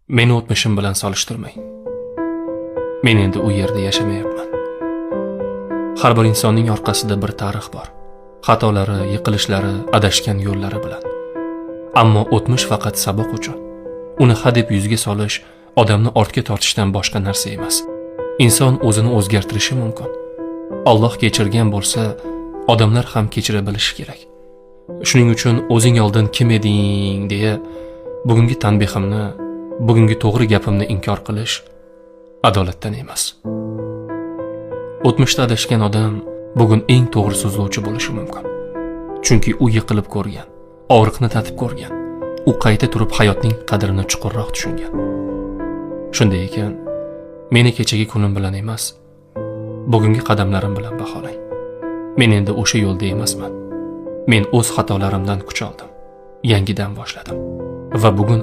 Meni o'tmishim bilan solishtirmang. Men endi u yerda yashamayapman. Har bir insonning orqasida bir tarix bor. Xatolari, yiqilishlari, adashgan yo'llari bilan. Ammo o'tmish faqat saboq uchun. Uni hadeb yuzga solish odamni ortga tortishdan boshqa narsa emas. Inson o'zini o'zgartirishi mumkin. Alloh kechirgan bo'lsa, odamlar ham kechira bilishi kerak. Shuning uchun o'zing oldin kim eding deya bugungi tanbehimni, bugungi to'g'ri gapimni inkor qilish adolatdan emas. O'tmishda adashgan odam bugun eng to'g'ri so'zlovchi bo'lishi mumkin. Chunki u yiqilib ko'rgan, og'riqni tatib ko'rgan. U qayta turib hayotning qadrini chuqurroq tushungan. Shunday ekan, meni kechagi kunim bilan emas, bugungi qadamlarim bilan baholang. Men endi o'sha yo'lda emasman. Men o'z xatolarimdan kuch oldim. Yangidan boshladim. Va bugun